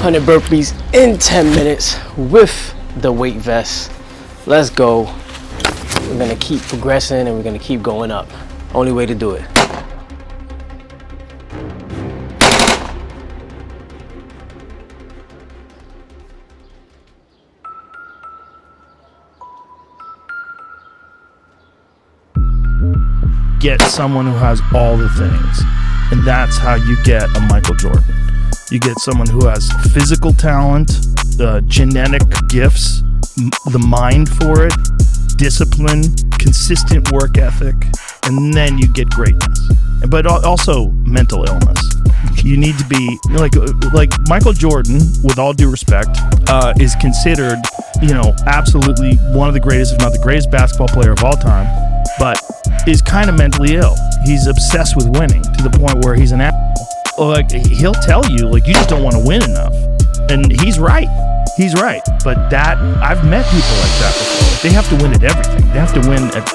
100 burpees in 10 minutes with the weight vest. Let's go. We're gonna keep progressing and we're gonna keep going up. Only way to do it. Get someone who has all the things, and that's how you get a Michael Jordan. You get someone who has physical talent, genetic gifts, the mind for it, discipline, consistent work ethic, and then you get greatness. But also mental illness. You need to be like Michael Jordan, with all due respect, is considered, absolutely one of the greatest, if not the greatest basketball player of all time, but is kind of mentally ill. He's obsessed with winning to the point where he's an asshole. Like, he'll tell you, you just don't want to win enough. And he's right. He's right. But that, I've met people like that before. They have to win at everything. They have to win at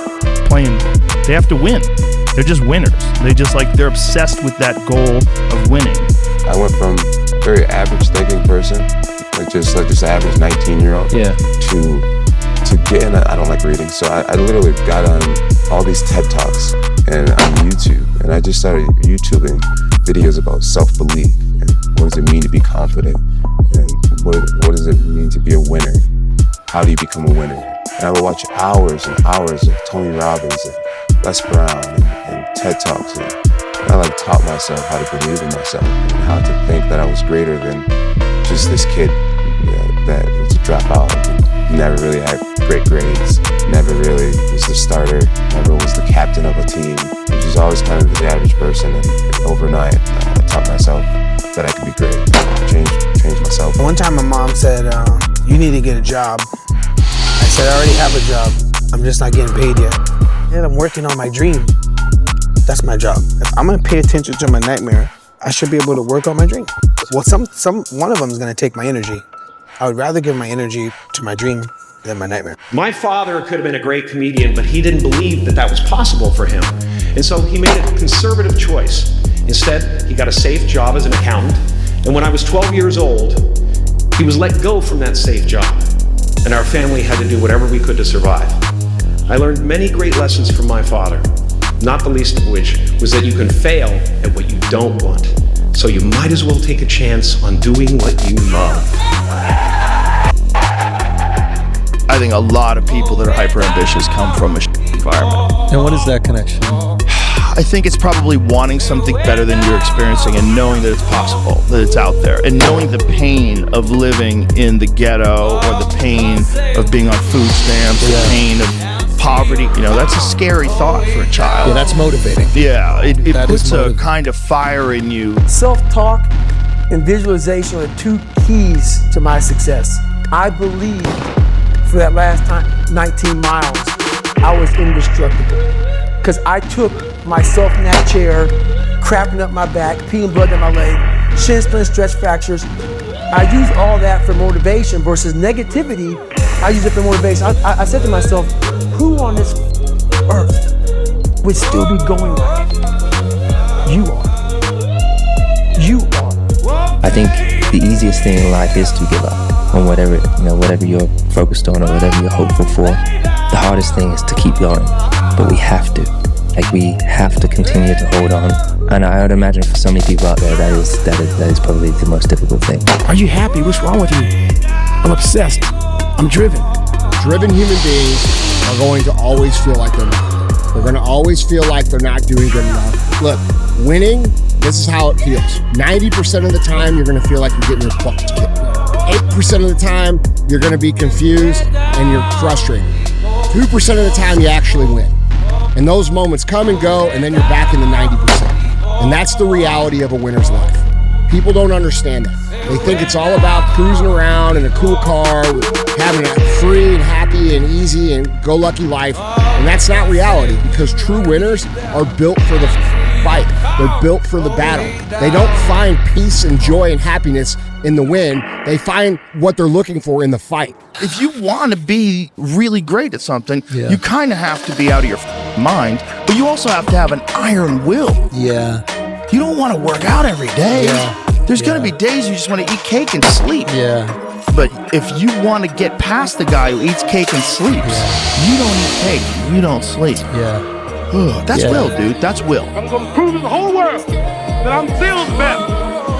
playing. They have to win. They're just winners. They're obsessed with that goal of winning. I went from a very average thinking person, just average 19-year-old, to getting, I don't like reading, so I literally got on all these TED Talks and on YouTube, and I just started YouTubing videos about self-belief and what does it mean to be confident, and what does it mean to be a winner? How do you become a winner? And I would watch hours and hours of Tony Robbins and Les Brown and TED Talks, and I taught myself how to believe in myself and how to think that I was greater than just this kid that was a dropout. Never really had great grades, never really was the starter, never was the captain of a team. I was just always kind of the average person, and overnight I taught myself that I could be great, change myself. One time my mom said, you need to get a job. I said, I already have a job, I'm just not getting paid yet. And I'm working on my dream. That's my job. If I'm gonna pay attention to my nightmare, I should be able to work on my dream. Well, one of them is gonna take my energy. I would rather give my energy to my dream than my nightmare. My father could have been a great comedian, but he didn't believe that was possible for him. And so he made a conservative choice. Instead, he got a safe job as an accountant. And when I was 12 years old, he was let go from that safe job. And our family had to do whatever we could to survive. I learned many great lessons from my father, not the least of which was that you can fail at what you don't want. So you might as well take a chance on doing what you love. I think a lot of people that are hyper ambitious come from a environment. And what is that connection? I think it's probably wanting something better than you're experiencing and knowing that it's possible, that it's out there, and knowing the pain of living in the ghetto or the pain of being on food stamps, the pain of poverty. That's a scary thought for a child. Yeah, that's motivating. Yeah, it puts a kind of fire in you. Self-talk and visualization are two keys to my success. I believe for that last 19 miles, I was indestructible. Because I took myself in that chair, crapping up my back, peeing blood down my leg, shin splints, stretch fractures. I use all that for motivation versus negativity. I use it for motivation. I said to myself, who on this earth would still be going like it? You are. You are. I think the easiest thing in life is to give up on whatever you're focused on or whatever you're hopeful for. The hardest thing is to keep going, but we have to. We have to continue to hold on. And I would imagine for so many people out there, that is probably the most difficult thing. Are you happy? What's wrong with you? I'm obsessed. I'm driven. Driven human beings are going to always feel like they're not. They're going to always feel like they're not doing good enough. Look, winning, this is how it feels. 90% of the time, you're going to feel like you're getting your butt kicked. 8% of the time, you're going to be confused and you're frustrated. 2% of the time, you actually win. And those moments come and go, and then you're back in the 90%. And that's the reality of a winner's life. People don't understand that. They think it's all about cruising around in a cool car, having a free and happy and easy and go-lucky life. And that's not reality, because true winners are built for the fight. They're built for the battle. They don't find peace and joy and happiness in the win. They find what they're looking for in the fight. If you want to be really great at something, you kind of have to be out of your mind, but you also have to have an iron will. Yeah. You don't want to work out every day. Yeah. There's going to be days you just want to eat cake and sleep. Yeah. But if you want to get past the guy who eats cake and sleeps, you don't eat cake, you don't sleep. Yeah. That's will, dude. That's will. I'm going to prove to the whole world that I'm still the best.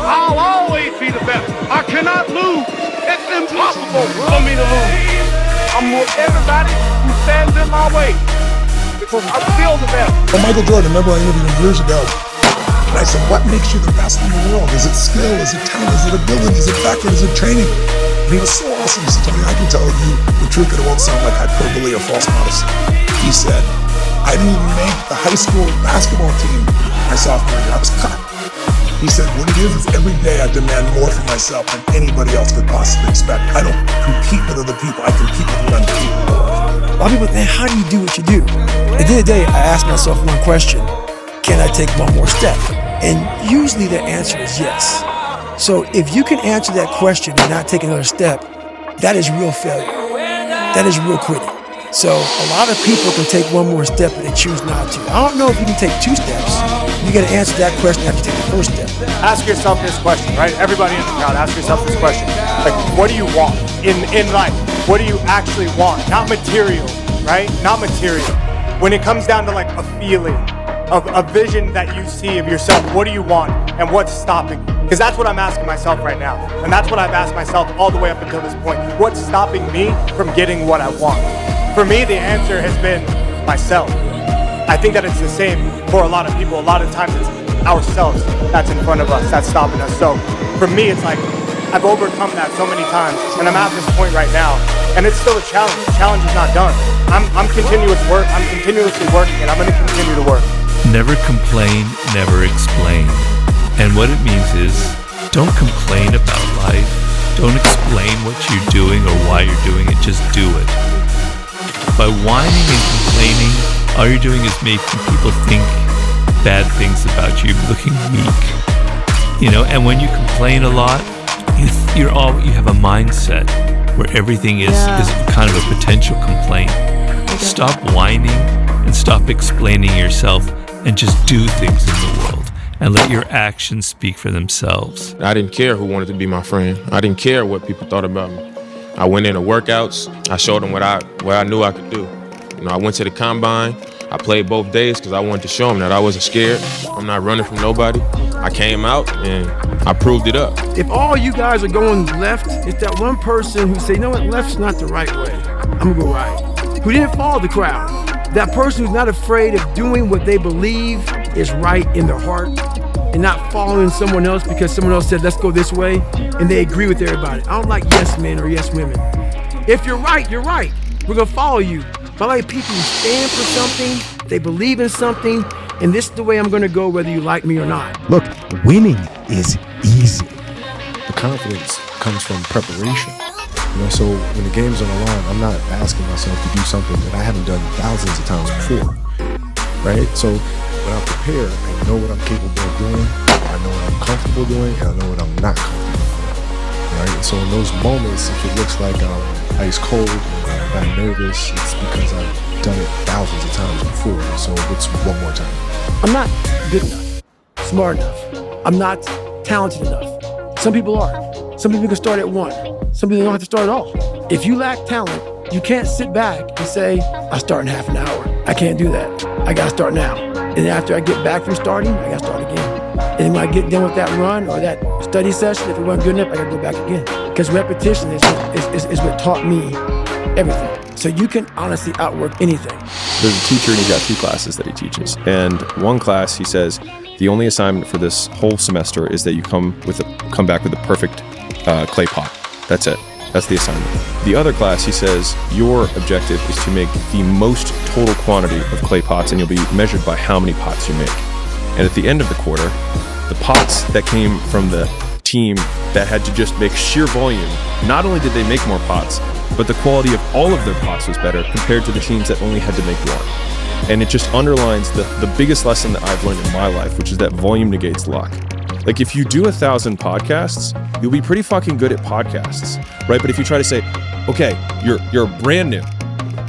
I'll always be the best. I cannot lose. It's impossible for me to lose. I'm with everybody who stands in my way because I'm still the best. Well, Michael Jordan, remember I interviewed him years ago. And I said, what makes you the best in the world? Is it skill? Is it talent? Is it ability? Is it background? Is it training? And he was so awesome. He said to me, I can tell you the truth, and it won't sound like hyperbole or false modesty. He said, I didn't even make the high school basketball team my sophomore year. I was cut. He said, what it is every day I demand more from myself than anybody else could possibly expect. I don't compete with other people. I compete with what I'm capable of. A lot of people think, how do you do what you do? At the end of the day, I ask myself one question: can I take one more step? And usually the answer is yes. So if you can answer that question and not take another step, that is real failure. That is real quitting. So a lot of people can take one more step and they choose not to. I don't know if you can take 2 steps. You got to answer that question after you take the first step. Ask yourself this question, right? Everybody in the crowd, ask yourself this question. Like, what do you want in life? What do you actually want? Not material, right? Not material. When it comes down to like a feeling, of a vision that you see of yourself, what do you want and what's stopping you? Because that's what I'm asking myself right now. And that's what I've asked myself all the way up until this point. What's stopping me from getting what I want? For me, the answer has been myself. I think that it's the same for a lot of people. A lot of times it's ourselves that's in front of us, that's stopping us. So for me, it's like I've overcome that so many times, and I'm at this point right now, and it's still a challenge. The challenge is not done. I'm continuously working, and I'm going to continue to work. Never complain, never explain. And what it means is, don't complain about life. Don't explain what you're doing or why you're doing it, just do it. By whining and complaining, all you're doing is making people think bad things about you, looking weak. You know, and when you complain a lot, you have a mindset where everything is kind of a potential complaint. Stop whining and stop explaining yourself and just do things in the world and let your actions speak for themselves. I didn't care who wanted to be my friend. I didn't care what people thought about me. I went into workouts. I showed them what I knew I could do. You know, I went to the combine. I played both days because I wanted to show them that I wasn't scared. I'm not running from nobody. I came out and I proved it up. If all you guys are going left, it's that one person who say, you know what, left's not the right way. I'm gonna go right. Who didn't follow the crowd. That person who's not afraid of doing what they believe is right in their heart and not following someone else because someone else said, let's go this way, and they agree with everybody. I don't like yes men or yes women. If you're right, you're right. We're gonna follow you. But I like people who stand for something, they believe in something, and this is the way I'm gonna go whether you like me or not. Look, winning is easy. The confidence comes from preparation. You know, so when the game's on the line, I'm not asking myself to do something that I haven't done thousands of times before, right? So when I'm prepared, I know what I'm capable of doing, I know what I'm comfortable doing, and I know what I'm not comfortable doing, right? And so in those moments, if it looks like I'm ice cold and I'm nervous, it's because I've done it thousands of times before. So it's one more time. I'm not good enough, smart enough. I'm not talented enough. Some people are. Some people can start at 1. Some people don't have to start at all. If you lack talent, you can't sit back and say, I'll start in half an hour. I can't do that. I gotta start now. And then after I get back from starting, I gotta start again. And then when I get done with that run or that study session, if it wasn't good enough, I gotta go back again. Because repetition is what taught me everything. So you can honestly outwork anything. There's a teacher and he's got 2 classes that he teaches. And one class, he says, the only assignment for this whole semester is that you come back with a perfect clay pot. That's it. That's the assignment. The other class, he says, your objective is to make the most total quantity of clay pots, and you'll be measured by how many pots you make. And at the end of the quarter, the pots that came from the team that had to just make sheer volume, not only did they make more pots, but the quality of all of their pots was better compared to the teams that only had to make 1. And it just underlines the biggest lesson that I've learned in my life, which is that volume negates luck. Like if you do 1,000 podcasts, you'll be pretty fucking good at podcasts, right? But if you try to say, okay, you're brand new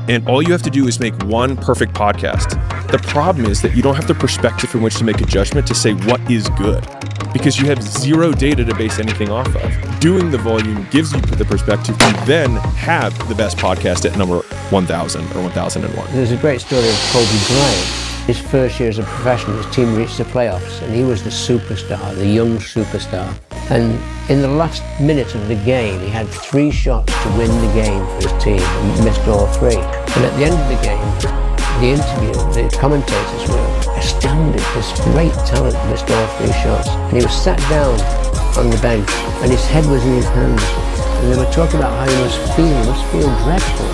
and all you have to do is make 1 perfect podcast, the problem is that you don't have the perspective in which to make a judgment to say what is good. because you have zero data to base anything off of. Doing the volume gives you the perspective to then have the best podcast at number 1,000 or 1,001. There's a great story of Kobe Bryant. His first year as a professional, his team reached the playoffs, and he was the superstar, the young superstar. And in the last minute of the game, he had 3 shots to win the game for his team, and missed all 3. And at the end of the game, the commentators were astounded. This great talent missed all 3 shots. And he was sat down on the bench, and his head was in his hands. And they were talking about how he must feel dreadful.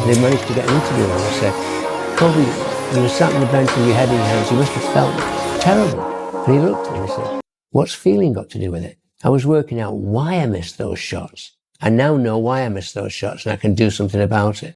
And they managed to get an interview, and they said, Kobe, when you sat on the bench with your head in your hands, you must have felt terrible. And he looked at him and he said, what's feeling got to do with it? I was working out why I missed those shots. I now know why I missed those shots, and I can do something about it.